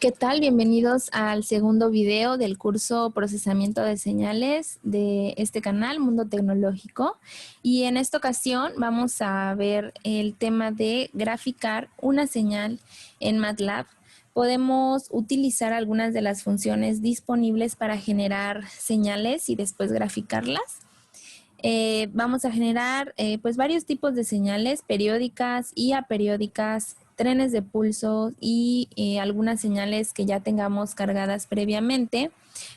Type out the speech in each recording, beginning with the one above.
¿Qué tal? Bienvenidos al segundo video del curso Procesamiento de Señales de este canal, Mundo Tecnológico. Y en esta ocasión vamos a ver el tema de graficar una señal en MATLAB. Podemos utilizar algunas de las funciones disponibles para generar señales y después graficarlas. Vamos a generar pues varios tipos de señales periódicas y aperiódicas, trenes de pulso y algunas señales que ya tengamos cargadas previamente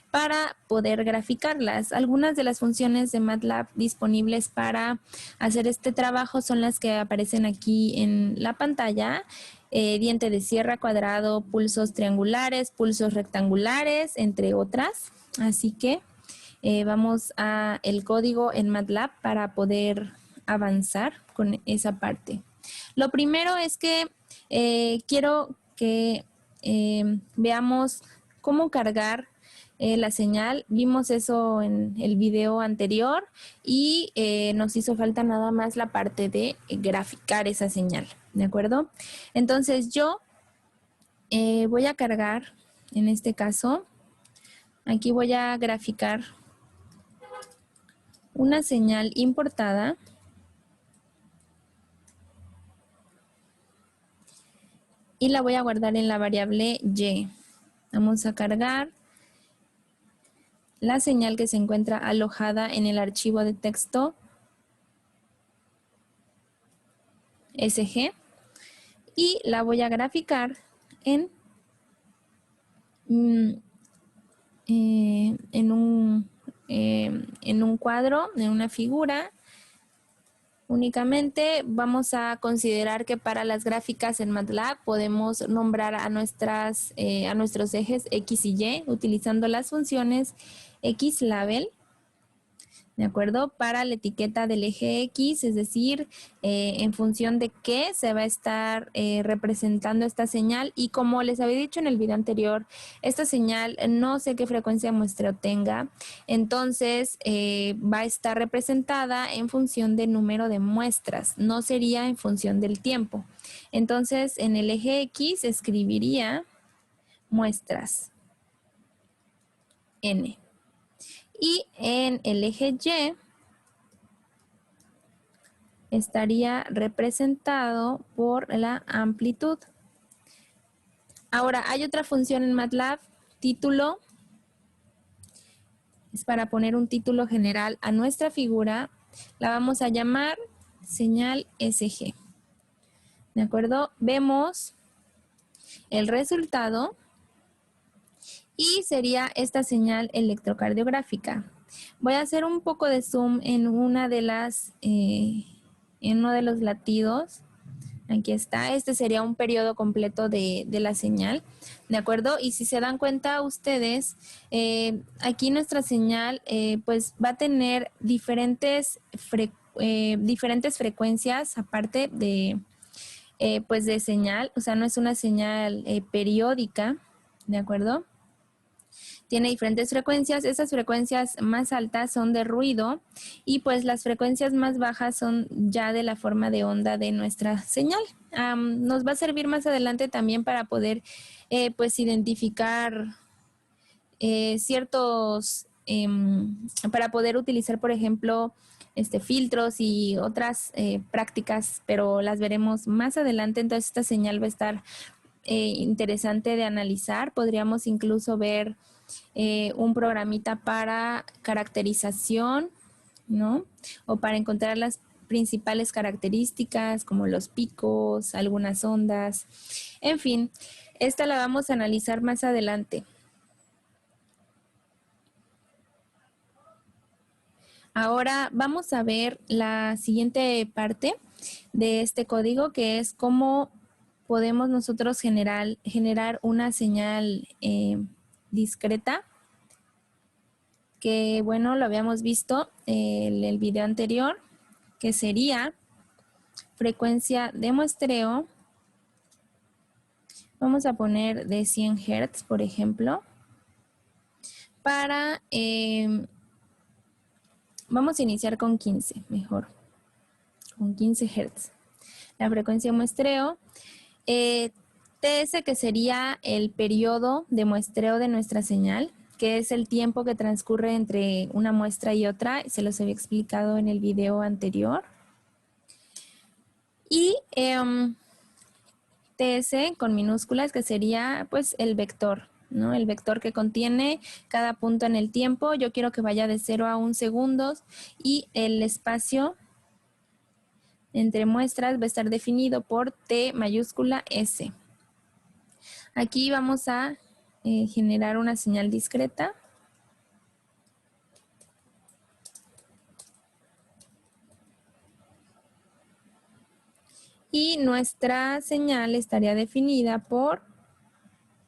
para poder graficarlas. Algunas de las funciones de MATLAB disponibles para hacer este trabajo son las que aparecen aquí en la pantalla. Diente de sierra, cuadrado, pulsos triangulares, pulsos rectangulares, entre otras. Así que vamos a el código en MATLAB para poder avanzar con esa parte. Lo primero es que quiero que veamos cómo cargar la señal. Vimos eso en el video anterior y nos hizo falta nada más la parte de graficar esa señal, ¿de acuerdo? Entonces yo voy a cargar, en este caso, aquí voy a graficar una señal importada y la voy a guardar en la variable y. Vamos a cargar la señal que se encuentra alojada en el archivo de texto SG y la voy a graficar en un cuadro, en una figura. Únicamente vamos a considerar que para las gráficas en MATLAB podemos nombrar a nuestros ejes X y Y utilizando las funciones XLabel, ¿de acuerdo? Para la etiqueta del eje X, es decir, en función de qué se va a estar representando esta señal. Y como les había dicho en el video anterior, esta señal no sé qué frecuencia muestreo tenga, entonces va a estar representada en función del número de muestras, no sería en función del tiempo. Entonces, en el eje X escribiría muestras N. Y en el eje Y estaría representado por la amplitud. Ahora, hay otra función en MATLAB, título. Es para poner un título general a nuestra figura. La vamos a llamar señal SG. ¿De acuerdo? Vemos el resultado y sería esta señal electrocardiográfica. Voy a hacer un poco de zoom en una de las, en uno de los latidos. Aquí está, este sería un periodo completo de la señal, ¿de acuerdo? Y si se dan cuenta ustedes, aquí nuestra señal pues va a tener diferentes frecuencias aparte de, pues de señal, o sea, no es una señal periódica, ¿de acuerdo? Tiene diferentes frecuencias. Esas frecuencias más altas son de ruido y pues las frecuencias más bajas son ya de la forma de onda de nuestra señal. Nos va a servir más adelante también para poder pues identificar ciertos, para poder utilizar por ejemplo filtros y otras prácticas, pero las veremos más adelante. Entonces esta señal va a estar interesante de analizar. Podríamos incluso ver un programita para caracterización, ¿no? O para encontrar las principales características como los picos, algunas ondas. En fin, esta la vamos a analizar más adelante. Ahora vamos a ver la siguiente parte de este código, que es cómo podemos nosotros generar una señal discreta, que bueno, lo habíamos visto en el video anterior, que sería frecuencia de muestreo. Vamos a poner de 100 Hz, por ejemplo, para, vamos a iniciar con 15, mejor, con 15 Hz. La frecuencia de muestreo TS, que sería el periodo de muestreo de nuestra señal, que es el tiempo que transcurre entre una muestra y otra, se los había explicado en el video anterior. Y TS con minúsculas, que sería pues el vector, ¿no? El vector que contiene cada punto en el tiempo. Yo quiero que vaya de 0 a 1 segundos y el espacio entre muestras va a estar definido por T mayúscula S. Aquí vamos a generar una señal discreta. Y nuestra señal estaría definida por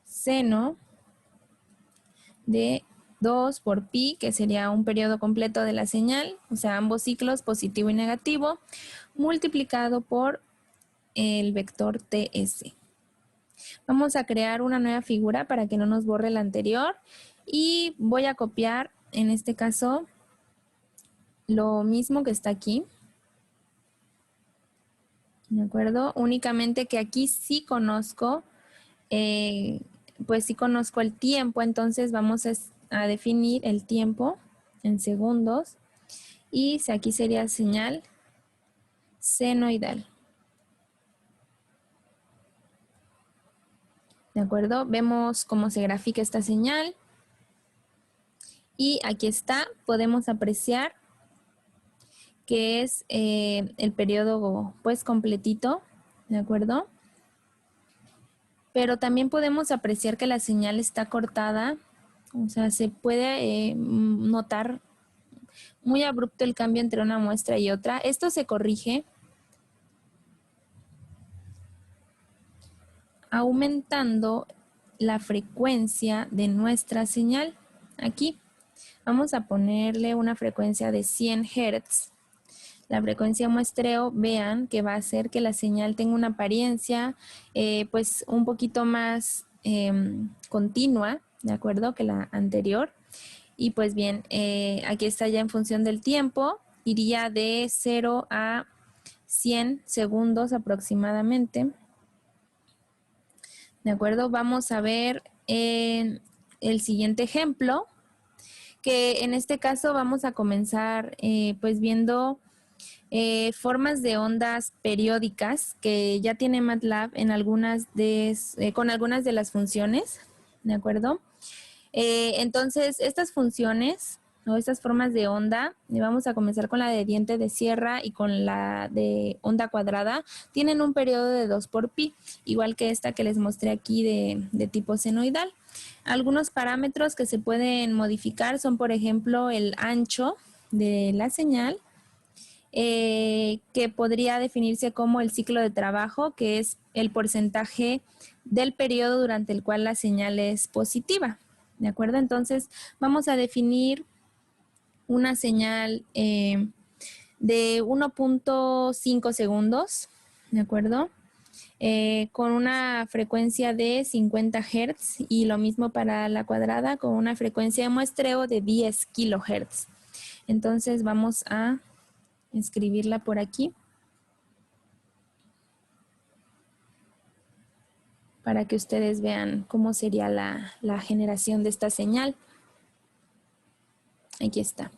seno de 2 por pi, que sería un periodo completo de la señal, o sea, ambos ciclos, positivo y negativo, multiplicado por el vector TS. Vamos a crear una nueva figura para que no nos borre la anterior y voy a copiar, en este caso, lo mismo que está aquí. ¿De acuerdo? Únicamente que aquí sí conozco, pues sí conozco el tiempo, entonces vamos a definir el tiempo en segundos y aquí sería señal senoidal. ¿De acuerdo? Vemos cómo se grafica esta señal y aquí está, podemos apreciar que es el periodo pues completito, ¿de acuerdo? Pero también podemos apreciar que la señal está cortada, o sea, se puede notar muy abrupto el cambio entre una muestra y otra. Esto se corrige aumentando la frecuencia de nuestra señal. Aquí vamos a ponerle una frecuencia de 100 Hz. La frecuencia muestreo, vean que va a hacer que la señal tenga una apariencia pues un poquito más continua, ¿de acuerdo? Que la anterior. Y pues bien, aquí está ya en función del tiempo, iría de 0 a 100 segundos aproximadamente. ¿De acuerdo? Vamos a ver el siguiente ejemplo, que en este caso vamos a comenzar pues viendo formas de ondas periódicas que ya tiene MATLAB en con algunas de las funciones, ¿de acuerdo? Entonces, estas funciones o estas formas de onda, vamos a comenzar con la de diente de sierra y con la de onda cuadrada, tienen un periodo de 2 por pi, igual que esta que les mostré aquí de tipo senoidal. Algunos parámetros que se pueden modificar son, por ejemplo, el ancho de la señal, que podría definirse como el ciclo de trabajo, que es el porcentaje del periodo durante el cual la señal es positiva. ¿De acuerdo? Entonces, vamos a definir una señal de 1.5 segundos, ¿de acuerdo? Con una frecuencia de 50 Hz y lo mismo para la cuadrada con una frecuencia de muestreo de 10 kHz. Entonces, vamos a escribirla por aquí para que ustedes vean cómo sería la generación de esta señal. Aquí está.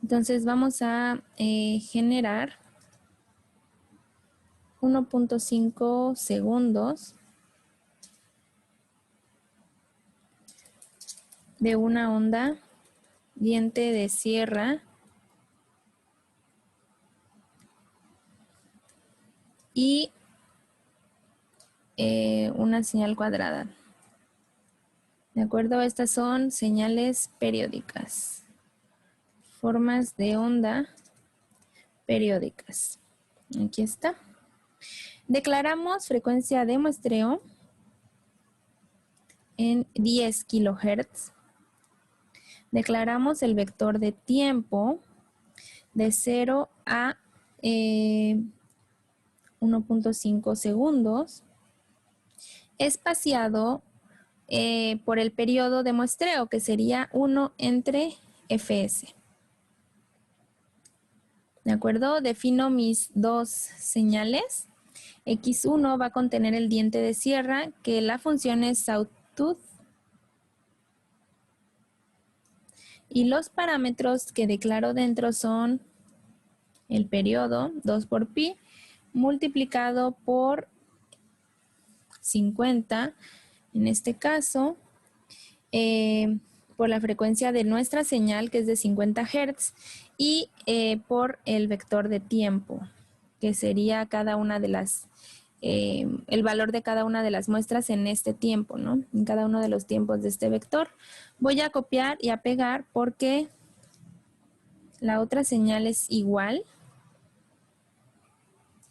Entonces vamos a generar 1.5 segundos de una onda diente de sierra y una señal cuadrada. ¿De acuerdo? Estas son señales periódicas. Formas de onda periódicas. Aquí está. Declaramos frecuencia de muestreo en 10 kHz. Declaramos el vector de tiempo de 0 a 1.5 segundos, espaciado por el periodo de muestreo, que sería 1 entre Fs. ¿De acuerdo? Defino mis dos señales. X1 va a contener el diente de sierra, que la función es sawtooth. Y los parámetros que declaro dentro son el periodo, 2 por pi, multiplicado por 50, en este caso, por la frecuencia de nuestra señal, que es de 50 Hz, y por el vector de tiempo, que sería cada una de las, el valor de cada una de las muestras en este tiempo, ¿no? En cada uno de los tiempos de este vector. Voy a copiar y a pegar porque la otra señal es igual,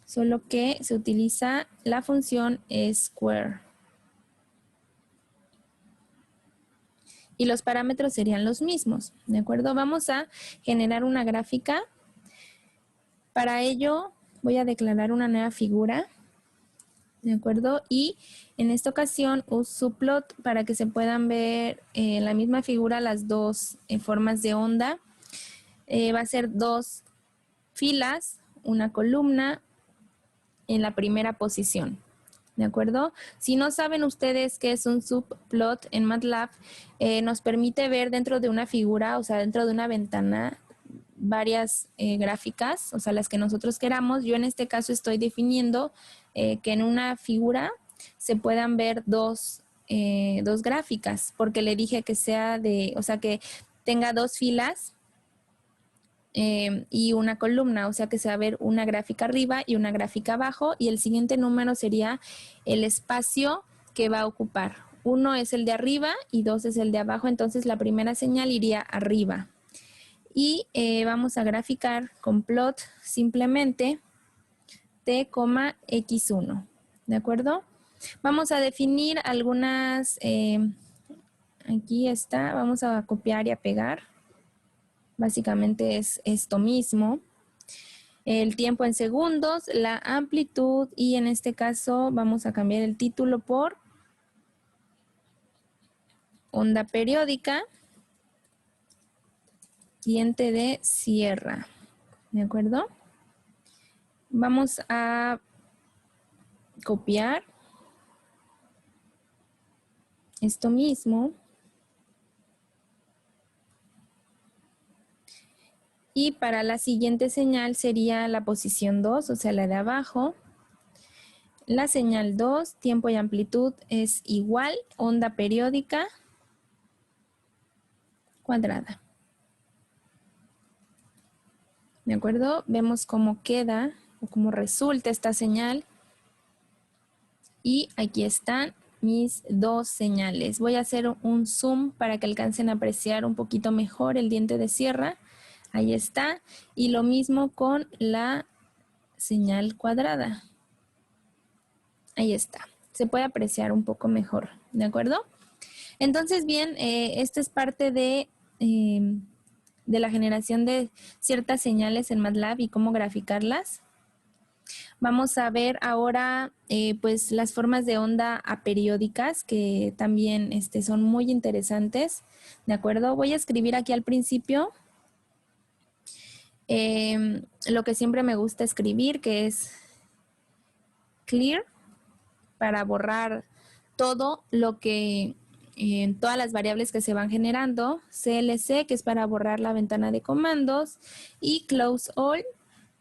solo que se utiliza la función square. Y los parámetros serían los mismos, ¿de acuerdo? Vamos a generar una gráfica. Para ello voy a declarar una nueva figura, ¿de acuerdo? Y en esta ocasión uso plot para que se puedan ver en la misma figura las dos formas de onda. Va a ser dos filas, una columna en la primera posición, ¿de acuerdo? Si no saben ustedes qué es un subplot en MATLAB, nos permite ver dentro de una figura, o sea, dentro de una ventana, varias gráficas, o sea, las que nosotros queramos. Yo en este caso estoy definiendo que en una figura se puedan ver dos gráficas, porque le dije que sea de, o sea, que tenga dos filas y una columna, o sea que se va a ver una gráfica arriba y una gráfica abajo, y el siguiente número sería el espacio que va a ocupar. 1 es el de arriba y 2 es el de abajo, entonces la primera señal iría arriba. Y vamos a graficar con plot simplemente t, x1, ¿de acuerdo? Vamos a definir algunas, aquí está, vamos a copiar y a pegar. Básicamente es esto mismo. El tiempo en segundos, la amplitud, y en este caso vamos a cambiar el título por onda periódica, diente de sierra, ¿de acuerdo? Vamos a copiar esto mismo y para la siguiente señal sería la posición 2, o sea, la de abajo. La señal 2, tiempo y amplitud es igual, onda periódica cuadrada. ¿De acuerdo? Vemos cómo queda o cómo resulta esta señal. Y aquí están mis dos señales. Voy a hacer un zoom para que alcancen a apreciar un poquito mejor el diente de sierra. Ahí está. Y lo mismo con la señal cuadrada. Ahí está. Se puede apreciar un poco mejor. ¿De acuerdo? Entonces, bien, esta es parte de la generación de ciertas señales en MATLAB y cómo graficarlas. Vamos a ver ahora pues las formas de onda aperiódicas, que también son muy interesantes, ¿de acuerdo? Voy a escribir aquí al principio lo que siempre me gusta escribir, que es clear, para borrar todo lo que, todas las variables que se van generando, CLC, que es para borrar la ventana de comandos, y close all,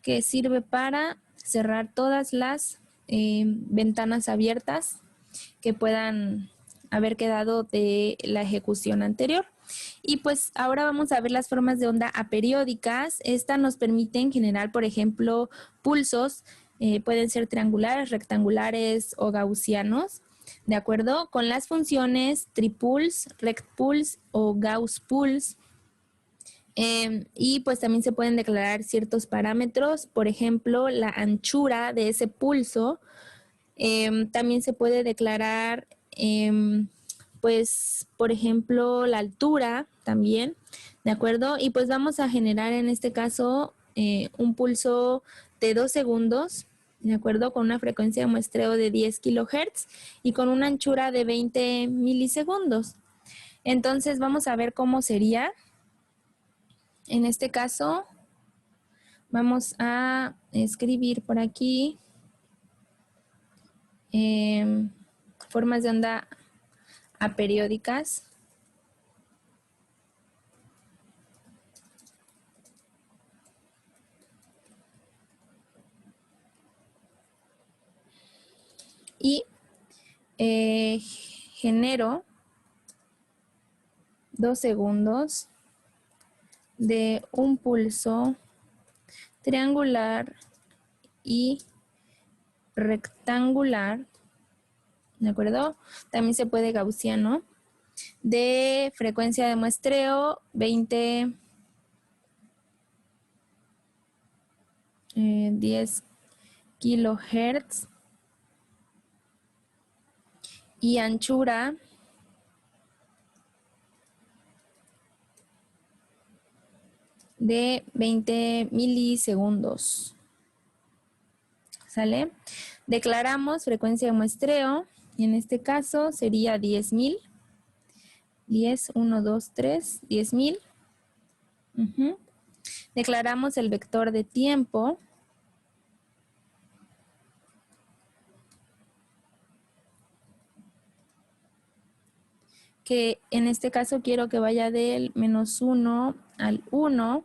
que sirve para cerrar todas las ventanas abiertas que puedan haber quedado de la ejecución anterior. Y pues ahora vamos a ver las formas de onda aperiódicas. Estas nos permiten generar, por ejemplo, pulsos. Pueden ser triangulares, rectangulares o gaussianos, ¿de acuerdo? Con las funciones tripulse, rectpulse o gauss-pulse. Y pues también se pueden declarar ciertos parámetros, por ejemplo, la anchura de ese pulso. También se puede declarar, pues, por ejemplo, la altura también, ¿de acuerdo? Y pues vamos a generar en este caso un pulso de 2 segundos, ¿de acuerdo? Con una frecuencia de muestreo de 10 kHz y con una anchura de 20 milisegundos. Entonces vamos a ver cómo sería. En este caso, vamos a escribir por aquí formas de onda aperiódicas. Y genero 2 segundos de un pulso triangular y rectangular, ¿de acuerdo? También se puede gaussiano, de frecuencia de muestreo 20, 10 kilohertz y anchura de 20 milisegundos. ¿Sale? Declaramos frecuencia de muestreo y en este caso sería 10.000. 10, 1, 2, 3, 10.000. Declaramos el vector de tiempo. Que en este caso quiero que vaya del -1 al 1,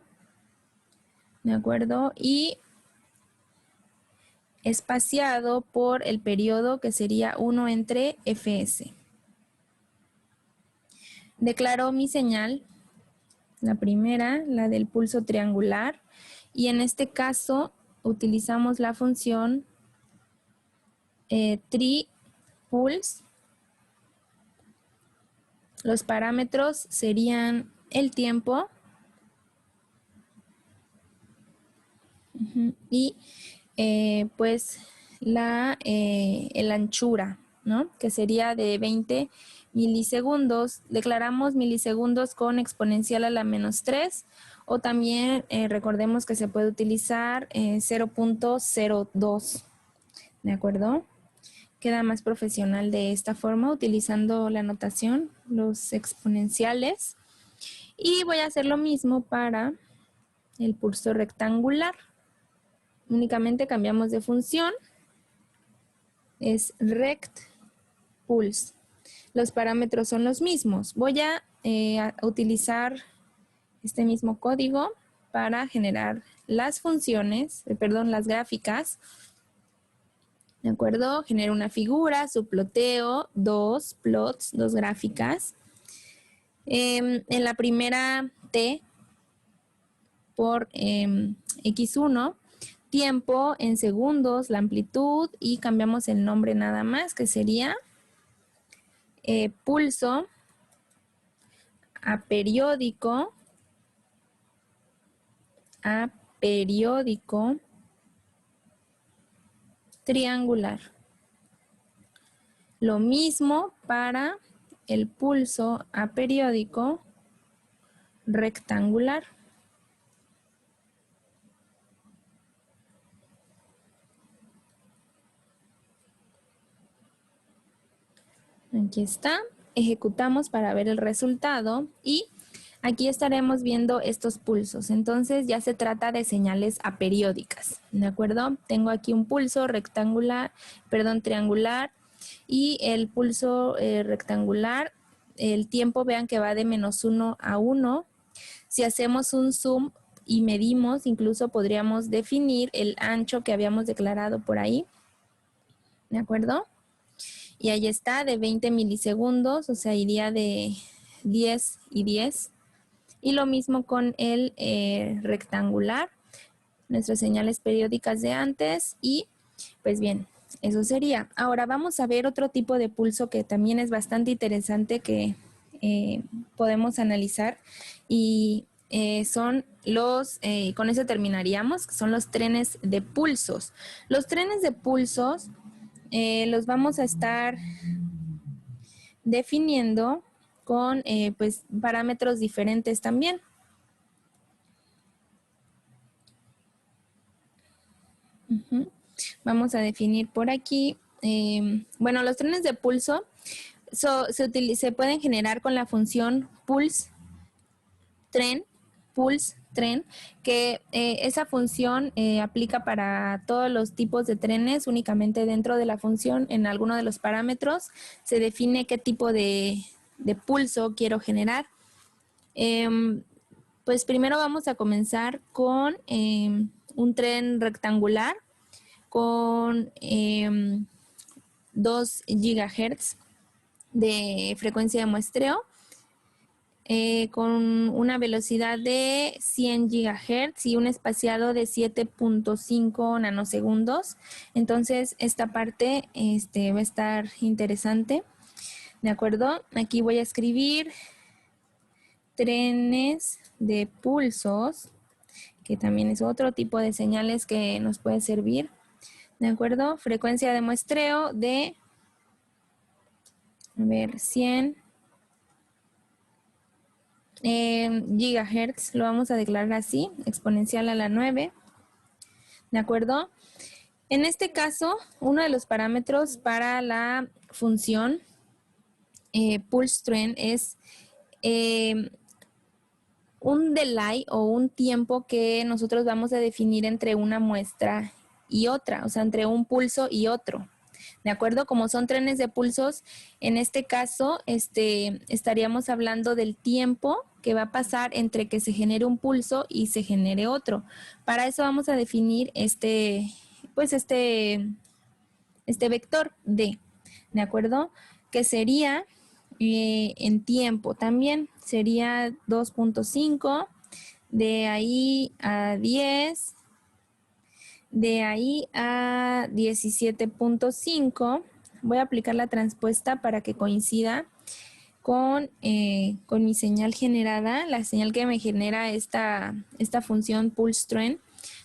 ¿de acuerdo? Y espaciado por el periodo que sería 1 entre fs. Declaro mi señal, la primera, la del pulso triangular, y en este caso utilizamos la función tri-pulse. Los parámetros serían el tiempo y pues la anchura, ¿no? Que sería de 20 milisegundos. Declaramos milisegundos con exponencial a la -3 o también recordemos que se puede utilizar 0.02, ¿de acuerdo? Queda más profesional de esta forma utilizando la notación, los exponenciales. Y voy a hacer lo mismo para el pulso rectangular. Únicamente cambiamos de función. Es rect pulse. Los parámetros son los mismos. Voy a utilizar este mismo código para generar las funciones, las gráficas. ¿De acuerdo? Genero una figura, subploteo, dos plots, dos gráficas. En la primera T por X1, tiempo en segundos, la amplitud y cambiamos el nombre nada más, que sería pulso aperiódico triangular. Lo mismo para el pulso aperiódico rectangular. Aquí está. Ejecutamos para ver el resultado y aquí estaremos viendo estos pulsos. Entonces ya se trata de señales aperiódicas, ¿de acuerdo? Tengo aquí un pulso triangular y el pulso rectangular, el tiempo vean que va de -1 a 1. Si hacemos un zoom y medimos, incluso podríamos definir el ancho que habíamos declarado por ahí, ¿de acuerdo? Y ahí está, de 20 milisegundos, o sea, iría de 10 y 10. Y lo mismo con el rectangular, nuestras señales periódicas de antes. Y pues bien, eso sería. Ahora vamos a ver otro tipo de pulso que también es bastante interesante que podemos analizar. Y son los, con eso terminaríamos, que son los trenes de pulsos. Los trenes de pulsos los vamos a estar definiendo con pues parámetros diferentes también. Vamos a definir por aquí, bueno, los trenes de pulso se pueden generar con la función pulse tren, que esa función aplica para todos los tipos de trenes. Únicamente dentro de la función, en alguno de los parámetros, se define qué tipo de pulso quiero generar. Pues primero vamos a comenzar con un tren rectangular con 2 GHz de frecuencia de muestreo, con una velocidad de 100 GHz y un espaciado de 7.5 nanosegundos. Entonces esta parte va a estar interesante. ¿De acuerdo? Aquí voy a escribir trenes de pulsos, que también es otro tipo de señales que nos puede servir. ¿De acuerdo? Frecuencia de muestreo de, 100 gigahertz, lo vamos a declarar así, exponencial a la 9. ¿De acuerdo? En este caso, uno de los parámetros para la función pulse trend es un delay o un tiempo que nosotros vamos a definir entre una muestra y otra, o sea, entre un pulso y otro. ¿De acuerdo? Como son trenes de pulsos, en este caso estaríamos hablando del tiempo que va a pasar entre que se genere un pulso y se genere otro. Para eso vamos a definir este vector D, ¿de acuerdo? Que sería en tiempo también, sería 2.5, de ahí a 10, de ahí a 17.5. Voy a aplicar la transpuesta para que coincida con mi señal generada, la señal que me genera esta función pulse trend,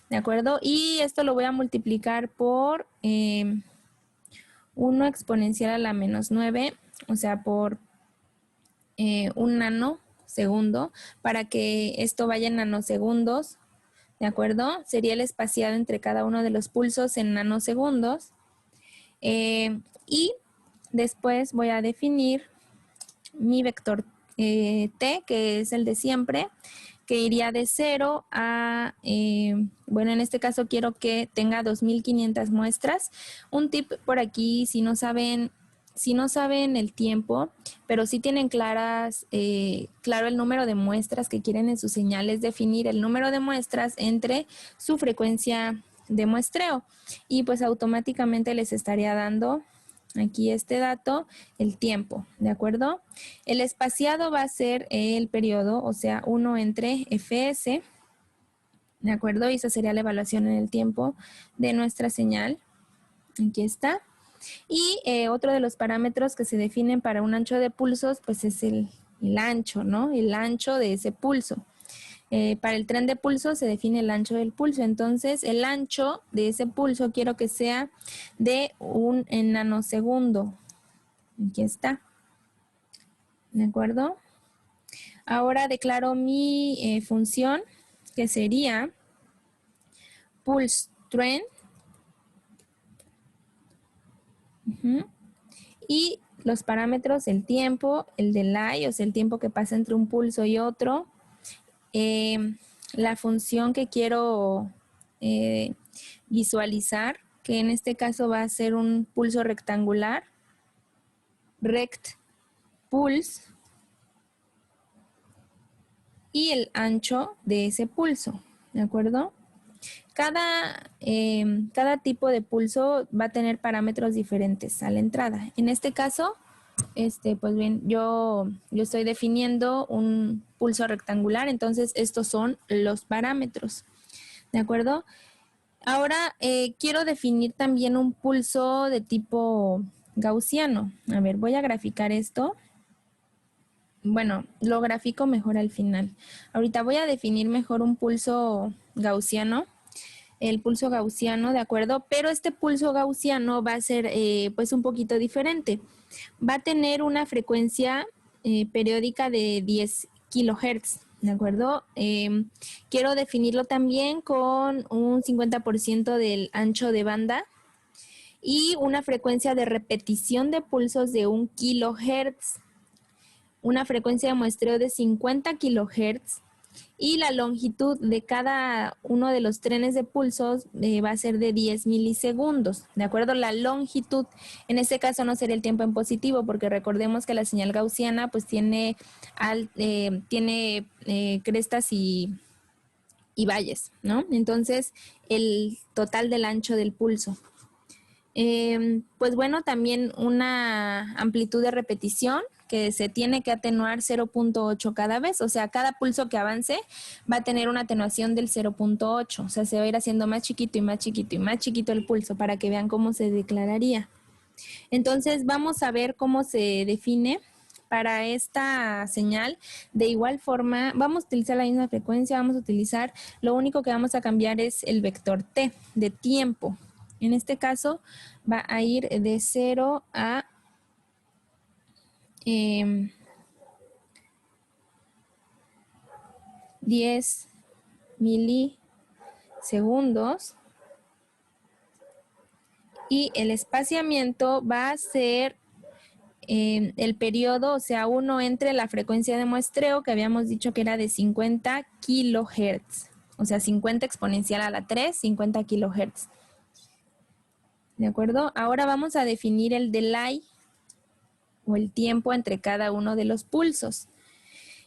¿de acuerdo? Y esto lo voy a multiplicar por 1 exponencial a la menos 9, o sea, por 1 nanosegundo, para que esto vaya en nanosegundos, ¿de acuerdo? Sería el espaciado entre cada uno de los pulsos en nanosegundos. Y después voy a definir mi vector t, que es el de siempre, que iría de 0 a, bueno, en este caso quiero que tenga 2500 muestras. Un tip por aquí, si no saben el tiempo, pero sí tienen claro el número de muestras que quieren en su señal, es definir el número de muestras entre su frecuencia de muestreo. Y pues automáticamente les estaría dando aquí este dato, el tiempo, ¿de acuerdo? El espaciado va a ser el periodo, o sea, 1 entre fs, ¿de acuerdo? Y esa sería la evaluación en el tiempo de nuestra señal. Aquí está. Y otro de los parámetros que se definen para un ancho de pulsos, pues es el ancho, ¿no? El ancho de ese pulso. Para el tren de pulso se define el ancho del pulso. Entonces, el ancho de ese pulso quiero que sea de 1 nanosegundo. Aquí está. ¿De acuerdo? Ahora declaro mi función, que sería pulse trend. Y los parámetros, el tiempo, el delay, o sea, el tiempo que pasa entre un pulso y otro. La función que quiero visualizar, que en este caso va a ser un pulso rectangular, rect pulse, y el ancho de ese pulso, ¿de acuerdo? Cada tipo de pulso va a tener parámetros diferentes a la entrada. En este caso, pues bien, yo estoy definiendo un pulso rectangular, entonces estos son los parámetros, ¿de acuerdo? Ahora quiero definir también un pulso de tipo gaussiano. A ver, voy a graficar esto. Bueno, lo grafico mejor al final. Ahorita voy a definir mejor un pulso gaussiano, el pulso gaussiano, ¿de acuerdo? Pero este pulso gaussiano va a ser pues un poquito diferente. Va a tener una frecuencia periódica de 10 kilohertz, ¿de acuerdo? Quiero definirlo también con un 50% del ancho de banda y una frecuencia de repetición de pulsos de 1 kilohertz, una frecuencia de muestreo de 50 kilohertz y la longitud de cada uno de los trenes de pulsos va a ser de 10 milisegundos, ¿de acuerdo? La longitud, en este caso no sería el tiempo en positivo, porque recordemos que la señal gaussiana pues tiene crestas y valles, ¿no? Entonces, el total del ancho del pulso. Pues bueno, también una amplitud de repetición que se tiene que atenuar 0.8 cada vez, o sea, cada pulso que avance va a tener una atenuación del 0.8, o sea, se va a ir haciendo más chiquito y más chiquito y más chiquito el pulso para que vean cómo se declararía. Entonces, vamos a ver cómo se define para esta señal. De igual forma, vamos a utilizar la misma frecuencia, vamos a utilizar, lo único que vamos a cambiar es el vector t de tiempo. En este caso va a ir de 0 a 10 milisegundos y el espaciamiento va a ser el periodo, o sea, uno entre la frecuencia de muestreo que habíamos dicho que era de 50 kilohertz, o sea, 50 exponencial a la 3, 50 kilohertz. ¿De acuerdo? Ahora vamos a definir el delay o el tiempo entre cada uno de los pulsos.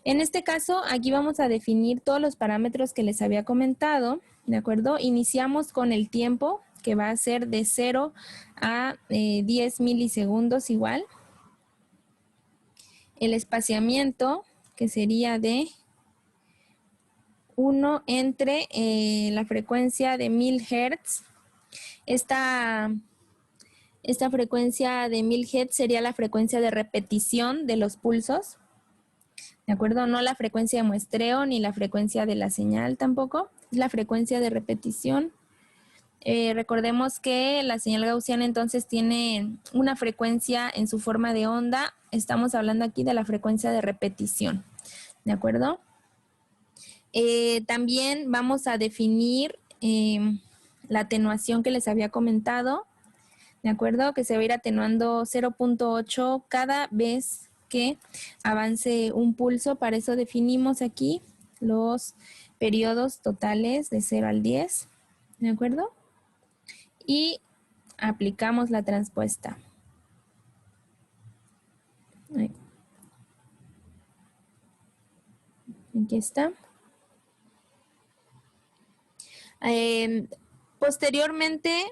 En este caso, aquí vamos a definir todos los parámetros que les había comentado, ¿de acuerdo? Iniciamos con el tiempo, que va a ser de 0 a 10 milisegundos igual. El espaciamiento, que sería de 1 entre la frecuencia de 1000 Hz. Esta frecuencia de 1000 Hz sería la frecuencia de repetición de los pulsos, ¿de acuerdo? No la frecuencia de muestreo ni la frecuencia de la señal tampoco, es la frecuencia de repetición. Recordemos que la señal gaussiana entonces tiene una frecuencia en su forma de onda, estamos hablando aquí de la frecuencia de repetición, ¿de acuerdo? También vamos a definir la atenuación que les había comentado, ¿de acuerdo? Que se va a ir atenuando 0.8 cada vez que avance un pulso. Para eso definimos aquí los periodos totales de 0 al 10, ¿de acuerdo? Y aplicamos la transpuesta. Ahí. Aquí está. Posteriormente,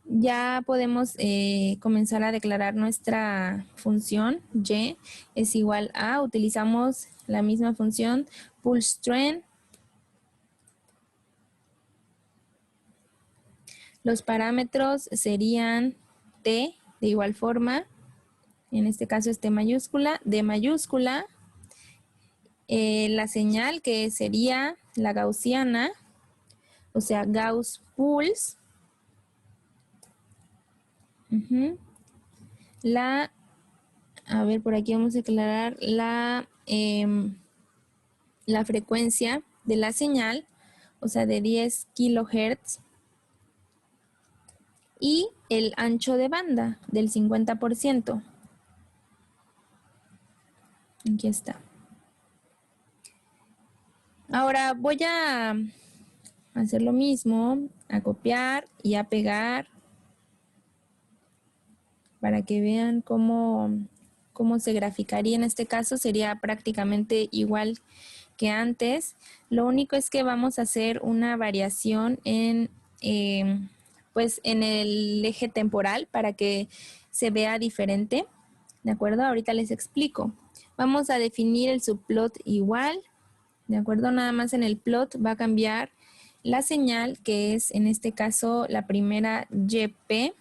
ya podemos comenzar a declarar nuestra función y es igual a, utilizamos la misma función pulse trend. Los parámetros serían t de igual forma, en este caso es t mayúscula, d mayúscula, la señal que sería la gaussiana, o sea, Gauss pulse. A ver, por aquí vamos a declarar la frecuencia de la señal, o sea, de 10 kilohertz, y el ancho de banda del 50%. Aquí está. Ahora voy a hacer lo mismo, a copiar y a pegar para que vean cómo se graficaría. En este caso sería prácticamente igual que antes. Lo único es que vamos a hacer una variación en el eje temporal para que se vea diferente, ¿de acuerdo? Ahorita les explico. Vamos a definir el subplot igual, ¿de acuerdo? Nada más en el plot va a cambiar la señal, que es en este caso la primera YP,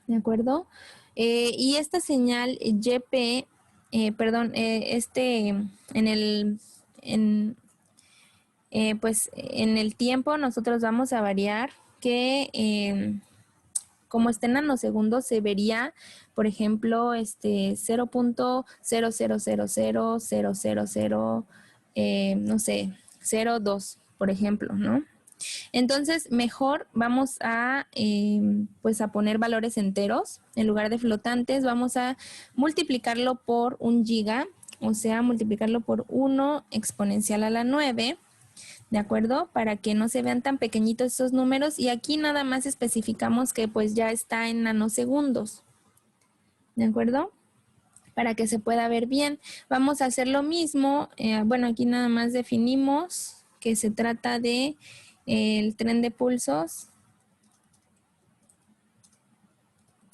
¿de acuerdo? Y esta señal YP, en el tiempo nosotros vamos a variar que como está en nanosegundos se vería, por ejemplo, 0.0000000, no sé, 0.2, por ejemplo, ¿no? Entonces, mejor vamos a poner valores enteros. En lugar de flotantes, vamos a multiplicarlo por 1 giga, o sea, multiplicarlo por 1 exponencial a la 9, ¿de acuerdo? Para que no se vean tan pequeñitos estos números, y aquí nada más especificamos que pues ya está en nanosegundos, ¿de acuerdo? Para que se pueda ver bien. Vamos a hacer lo mismo, bueno, aquí nada más definimos que se trata de el tren de pulsos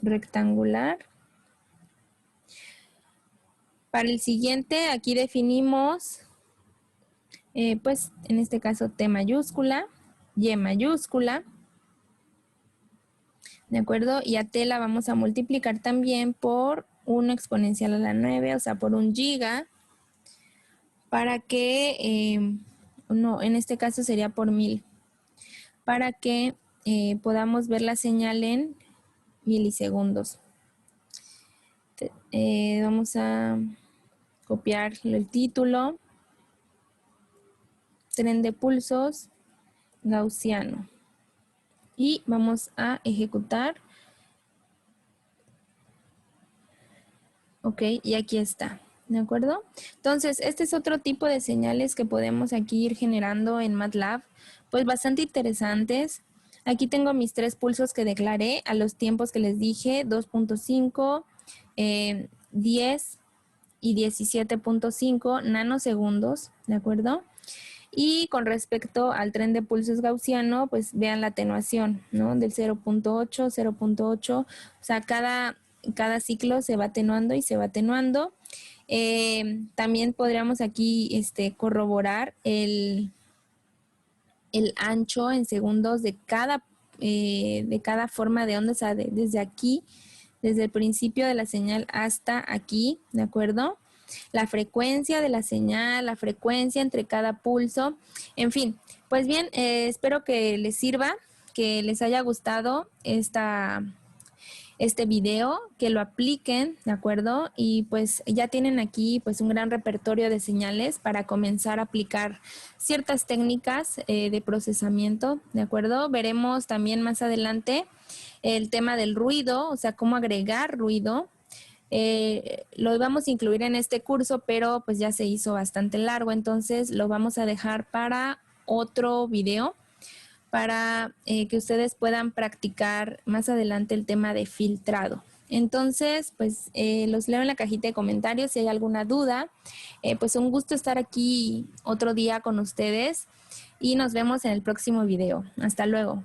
rectangular. Para el siguiente, aquí definimos, pues en este caso T mayúscula, Y mayúscula, ¿de acuerdo? Y a T la vamos a multiplicar también por 1 exponencial a la 9, o sea, por 1 giga, para que, no, en este caso sería por 1000, para que podamos ver la señal en milisegundos. Vamos a copiar el título, tren de pulsos gaussiano, y vamos a ejecutar. Ok, y aquí está, ¿de acuerdo? Entonces, este es otro tipo de señales que podemos aquí ir generando en MATLAB, pues bastante interesantes. Aquí tengo mis 3 pulsos que declaré a los tiempos que les dije, 2.5, 10 y 17.5 nanosegundos, ¿de acuerdo? Y con respecto al tren de pulsos gaussiano, pues vean la atenuación, ¿no? Del 0.8, 0.8, o sea, cada ciclo se va atenuando y se va atenuando. También podríamos aquí corroborar el ancho en segundos de cada forma de onda, o sea, desde aquí, desde el principio de la señal hasta aquí, ¿de acuerdo? La frecuencia de la señal, la frecuencia entre cada pulso, en fin. Pues bien, espero que les sirva, que les haya gustado este video, que lo apliquen, ¿de acuerdo? Y pues ya tienen aquí pues un gran repertorio de señales para comenzar a aplicar ciertas técnicas de procesamiento, ¿de acuerdo? Veremos también más adelante el tema del ruido, o sea, cómo agregar ruido. Lo vamos a incluir en este curso, pero pues ya se hizo bastante largo, entonces lo vamos a dejar para otro video, para que ustedes puedan practicar más adelante el tema de filtrado. Entonces, pues los leo en la cajita de comentarios si hay alguna duda. Pues un gusto estar aquí otro día con ustedes y nos vemos en el próximo video. Hasta luego.